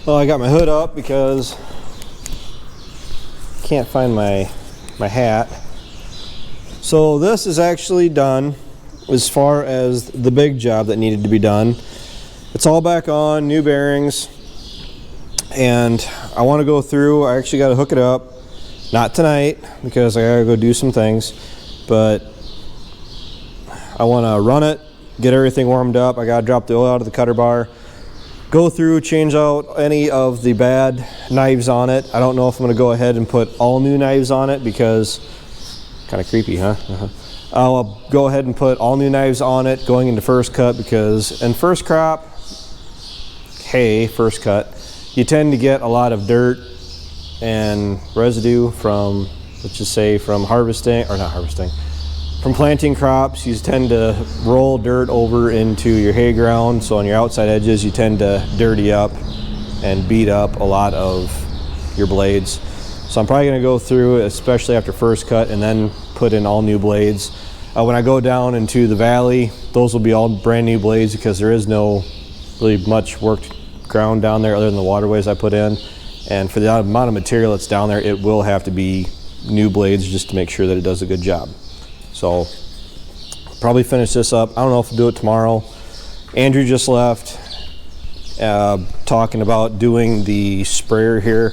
Well, I got my hood up because I can't find my hat. So this is actually done as far as the big job that needed to be done. It's all back on, new bearings, and I want to go through. I actually got to hook it up, not tonight because I gotta go do some things, but I want to run it, get everything warmed up. I gotta drop the oil out of the cutter bar, go through, change out any of the bad knives on it. I don't know if I'm gonna go ahead and put all new knives on it because kind of creepy, huh? I'll go ahead and put all new knives on it going into first cut, because in first crop hay, first cut, you tend to get a lot of dirt and residue from, let's just say, from harvesting, or not harvesting, from planting crops. You tend to roll dirt over into your hay ground, so on your outside edges you tend to dirty up and beat up a lot of your blades. So I'm probably going to go through, especially after first cut, and then put in all new blades. When I go down into the valley, those will be all brand new blades because there is no really much worked ground down there other than the waterways I put in. And for the amount of material that's down there, it will have to be new blades just to make sure that it does a good job. So probably finish this up. I don't know if we'll do it tomorrow. Andrew just left talking about doing the sprayer here.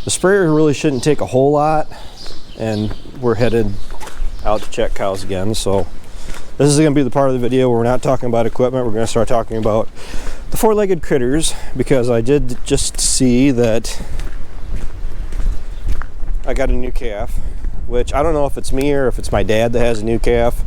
The sprayer really shouldn't take a whole lot, and we're headed out to check cows again. So this is going to be the part of the video where we're not talking about equipment. We're going to start talking about the four-legged critters, because I did just see that I got a new calf, which I don't know if it's me or if it's my dad that has a new calf.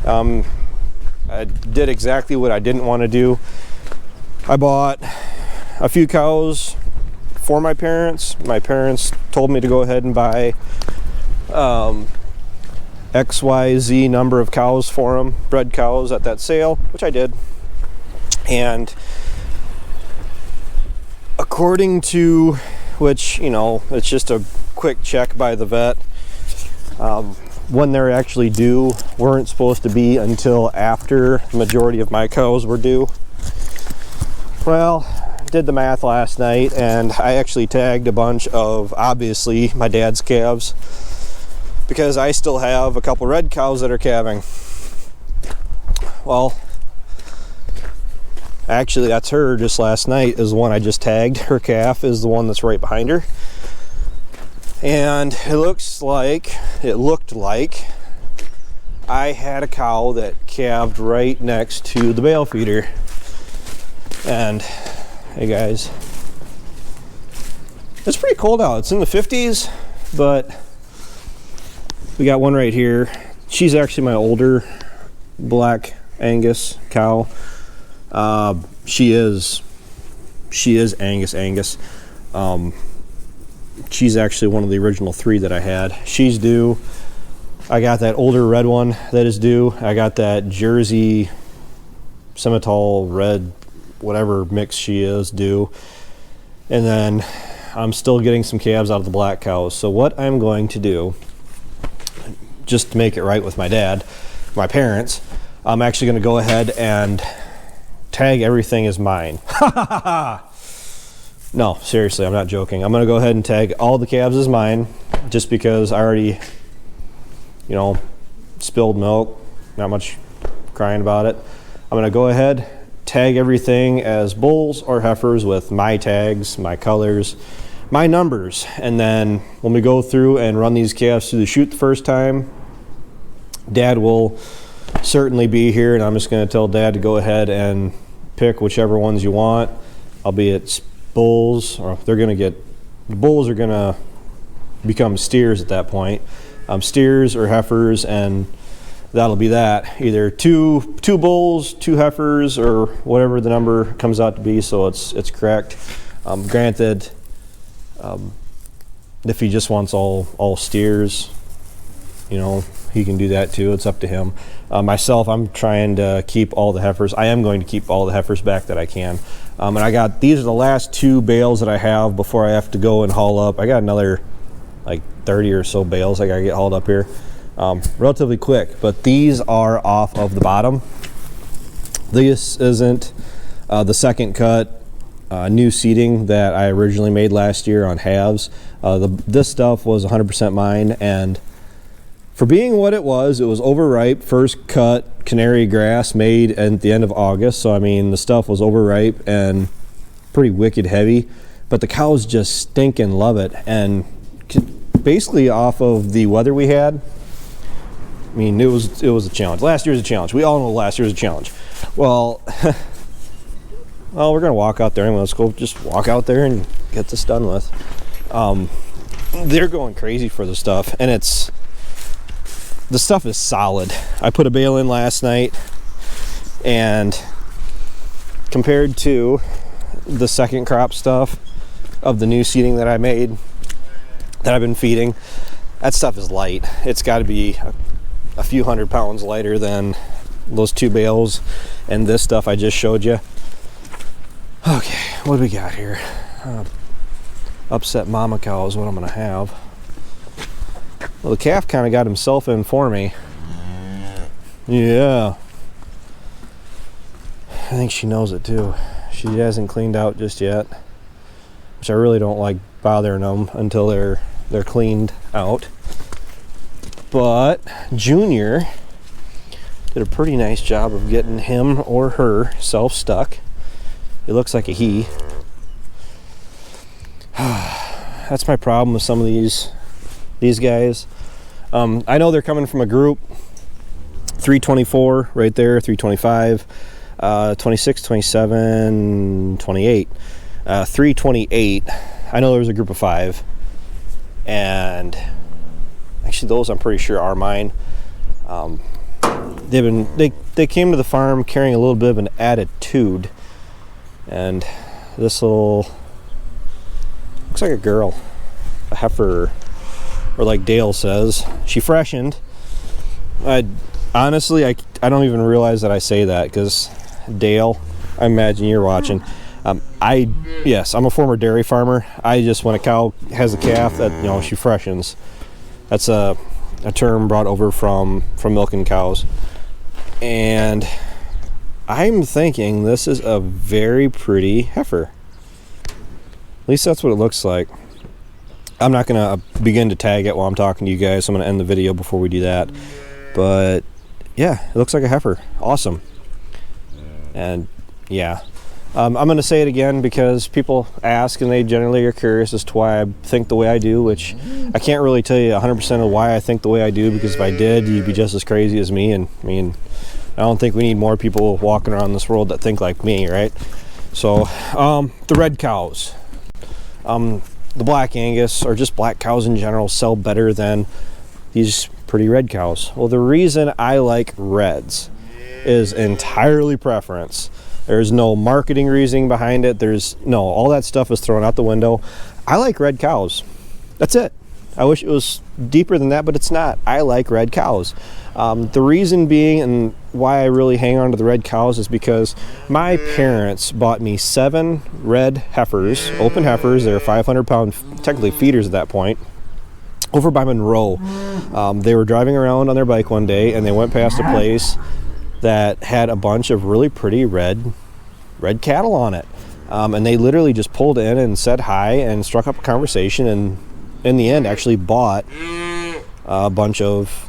I did exactly what I didn't want to do. I bought a few cows for my parents. My parents told me to go ahead and buy XYZ number of cows for them, bred cows at that sale, which I did. And according to which, you know, it's just a quick check by the vet, when they're actually due weren't supposed to be until after the majority of my cows were due. Well, did the math last night, and I actually tagged a bunch of, obviously, my dad's calves, because I still have a couple red cows that are calving. Well, actually that's her just last night is the one I just tagged. Her calf is the one that's right behind her. And it looked like I had a cow that calved right next to the bale feeder. And hey guys, it's pretty cold out. It's in the 50s, but we got one right here. She's actually my older black Angus cow. She is Angus. She's actually one of the original 3 that I had. She's due. I got that older red one that is due. I got that Jersey Simmental red, whatever mix she is, due. And then I'm still getting some calves out of the black cows. So what I'm going to do, just to make it right with my dad, my parents, I'm actually going to go ahead and tag everything as mine. No, seriously, I'm not joking. I'm going to go ahead and tag all the calves as mine, just because I already, you know, spilled milk, not much crying about it. I'm going to go ahead, tag everything as bulls or heifers with my tags, my colors, my numbers. And then when we go through and run these calves through the chute the first time, Dad will certainly be here, and I'm just going to tell Dad to go ahead and pick whichever ones you want, albeit bulls, or they're going to get, the bulls are going to become steers at that point. Steers or heifers, and that'll be that. Either two bulls, 2 heifers, or whatever the number comes out to be, so it's correct. Granted, if he just wants all steers, you know, he can do that too. It's up to him. Myself, I'm trying to keep all the heifers. I am going to keep all the heifers back that I can. And I got, these are the last 2 bales that I have before I have to go and haul up. I got another like 30 or so bales I gotta get hauled up here. Relatively quick, but these are off of the bottom. This isn't the second cut new seating that I originally made last year on halves. This stuff was 100% mine, and for being what it was overripe, first cut canary grass made at the end of August. So I mean, the stuff was overripe and pretty wicked heavy, but the cows just stink and love it. And basically off of the weather we had, I mean, it was a challenge. Last year was a challenge. We all know last year was a challenge. Well, well, we're gonna walk out there anyway. Let's go just walk out there and get this done with. They're going crazy for the stuff, and the stuff is solid. I put a bale in last night, and compared to the second crop stuff of the new seeding that I made, that I've been feeding, that stuff is light. It's got to be a few 100 pounds lighter than those 2 bales and this stuff I just showed you. Okay, what do we got here? Upset mama cow is what I'm gonna have. Well, the calf kind of got himself in for me. Yeah. I think she knows it too. She hasn't cleaned out just yet, which I really don't like bothering them until they're cleaned out. But Junior did a pretty nice job of getting him or her self-stuck. It looks like a he. That's my problem with some of these guys. I know they're coming from a group 324 right there, 325, 26, 27, 28, 328. I know there was a group of 5, and actually those I'm pretty sure are mine. They came to the farm carrying a little bit of an attitude, and this little looks like a girl, a heifer, or like Dale says, she freshened. Honestly, I don't even realize that I say that, because Dale, I imagine you're watching. Yes, I'm a former dairy farmer. I just, when a cow has a calf, that she freshens. That's a term brought over from milking cows. And I'm thinking this is a very pretty heifer. At least that's what it looks like. I'm not going to begin to tag it while I'm talking to you guys, so I'm going to end the video before we do that. But yeah, it looks like a heifer. Awesome. And yeah, I'm going to say it again because people ask and they generally are curious as to why I think the way I do, which I can't really tell you 100% of why I think the way I do, because if I did, you'd be just as crazy as me. And I mean, I don't think we need more people walking around this world that think like me, right? So the red cows, the black Angus, or just black cows in general, sell better than these pretty red cows. Well, the reason I like reds is entirely preference. There's no marketing reasoning behind it. All that stuff is thrown out the window. I like red cows. That's it. I wish it was deeper than that, but it's not. I like red cows. The reason being, and why I really hang on to the red cows, is because my parents bought me 7 red heifers, open heifers. They're 500-pound, technically feeders at that point, over by Monroe. They were driving around on their bike one day, and they went past a place that had a bunch of really pretty red cattle on it. And they literally just pulled in and said hi and struck up a conversation, and in the end actually bought a bunch of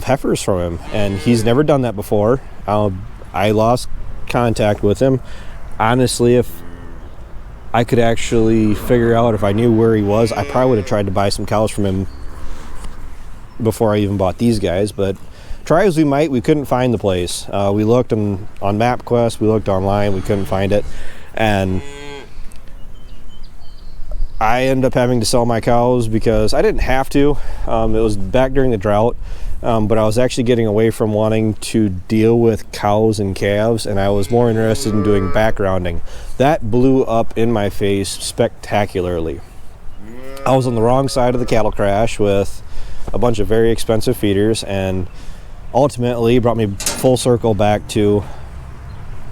heifers from him. And he's never done that before. I lost contact with him. Honestly, if I could actually figure out, if I knew where he was, I probably would have tried to buy some cows from him before I even bought these guys. But try as we might, we couldn't find the place. We looked on MapQuest, we looked online, we couldn't find it. And I ended up having to sell my cows because I didn't have to. It was back during the drought, but I was actually getting away from wanting to deal with cows and calves, and I was more interested in doing backgrounding. That blew up in my face spectacularly. I was on the wrong side of the cattle crash with a bunch of very expensive feeders, and ultimately brought me full circle back to,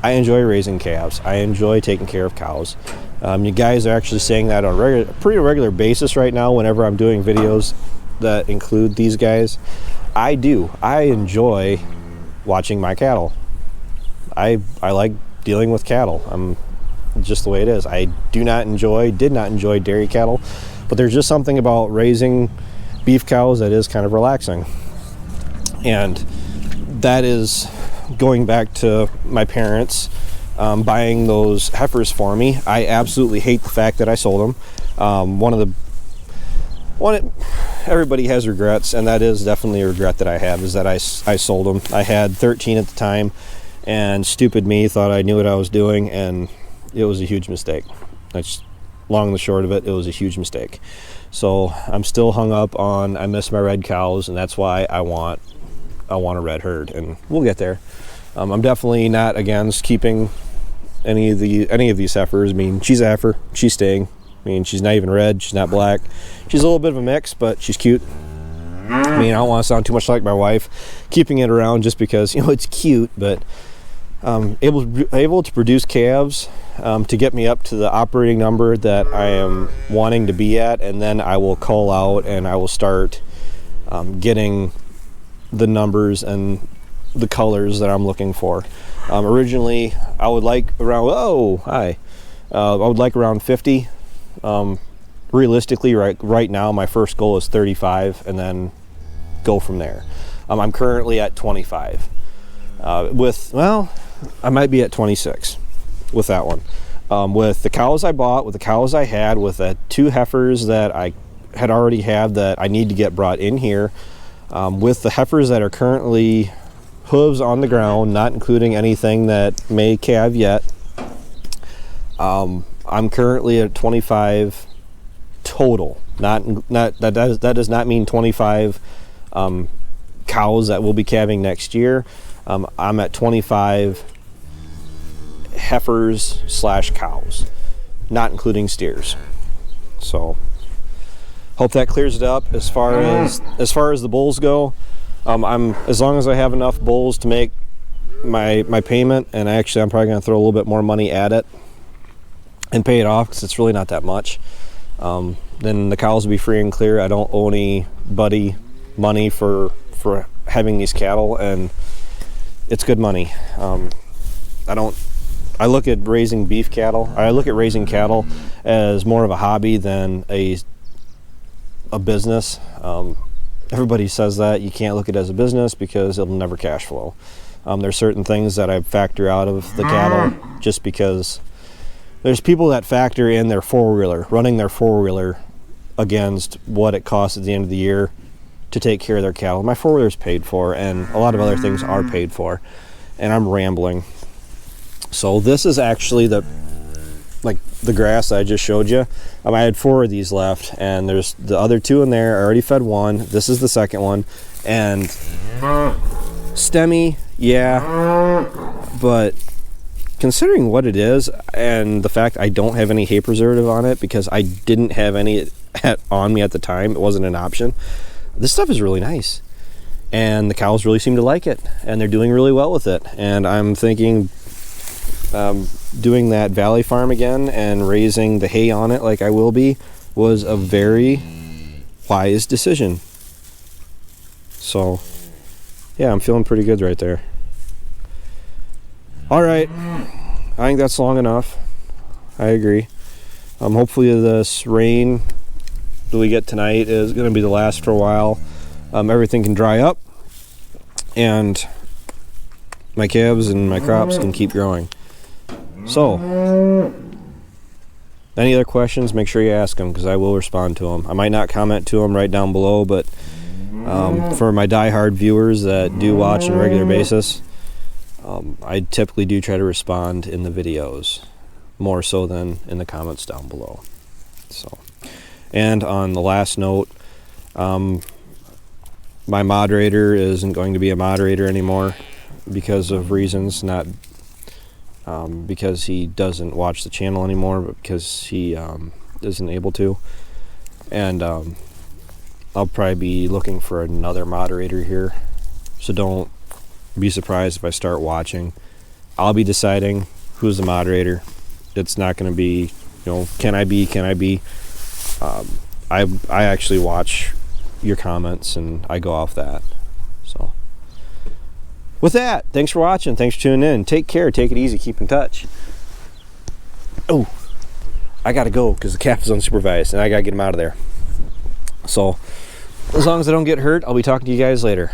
I enjoy raising calves. I enjoy taking care of cows. You guys are actually saying that on a pretty regular basis right now whenever I'm doing videos that include these guys. I do. I enjoy watching my cattle. I like dealing with cattle. just the way it is. I did not enjoy dairy cattle, but there's just something about raising beef cows that is kind of relaxing. And that is going back to my parents buying those heifers for me. I absolutely hate the fact that I sold them. Everybody has regrets, and that is definitely a regret that I have, is that I sold them. I had 13 at the time, and stupid me thought I knew what I was doing, and it was a huge mistake. That's long and the short of it. It was a huge mistake. So I'm still hung up on, I miss my red cows, and that's why I want a red herd, and we'll get there. I'm definitely not against keeping any of these heifers. I mean, she's a heifer, she's staying. I mean, she's not even red, she's not black. She's a little bit of a mix, but she's cute. I mean, I don't want to sound too much like my wife, keeping it around just because, you know, it's cute, but able to produce calves to get me up to the operating number that I am wanting to be at, and then I will call out and I will start getting the numbers and the colors that I'm looking for. Originally, I would like around, I would like around 50. Realistically, right now, my first goal is 35, and then go from there. I'm currently at 25. I might be at 26 with that one. With the cows I bought, with the cows I had, with the 2 heifers that I had already had that I need to get brought in here, with the heifers that are currently hooves on the ground, not including anything that may calve yet, I'm currently at 25 total. That does not mean 25 cows that will be calving next year. I'm at 25 heifers / cows, not including steers. So hope that clears it up. As far as the bulls go, as long as I have enough bulls to make my payment, and I'm probably going to throw a little bit more money at it and pay it off, because it's really not that much. Then the cows will be free and clear. I don't owe anybody money for having these cattle, and it's good money. I look at raising beef cattle. I look at raising cattle as more of a hobby than a business. Everybody says that you can't look at it as a business because it'll never cash flow. There's certain things that I factor out of the cattle just because there's people that factor in their four-wheeler, running their four-wheeler against what it costs at the end of the year to take care of their cattle. My four-wheeler is paid for, and a lot of other things are paid for, and I'm rambling. So this is actually the grass that I just showed you. I had 4 of these left, and there's the other 2 in there. I already fed one. This is the second one, and stemmy, yeah, but considering what it is and the fact I don't have any hay preservative on it because I didn't have any on me at the time, it wasn't an option. This stuff is really nice, and the cows really seem to like it, and they're doing really well with it. And I'm thinking doing that valley farm again and raising the hay on it like I will be was a very wise decision. So yeah, I'm feeling pretty good right there. All right, I think that's long enough. I agree. Hopefully this rain that we get tonight is going to be the last for a while. Everything can dry up, and my calves and my crops can keep growing. So, any other questions, make sure you ask them, because I will respond to them. I might not comment to them right down below, but for my diehard viewers that do watch on a regular basis, I typically do try to respond in the videos, more so than in the comments down below. So, and on the last note, my moderator isn't going to be a moderator anymore because of reasons, not because he doesn't watch the channel anymore, but because he isn't able to. And I'll probably be looking for another moderator here, so don't be surprised if I start watching. I'll be deciding who's the moderator. It's not going to be, can I be. I actually watch your comments and I go off that. So with that, thanks for watching, thanks for tuning in. Take care, take it easy, keep in touch. Oh, I gotta go because the calf is unsupervised and I gotta get him out of there. So as long as I don't get hurt, I'll be talking to you guys later.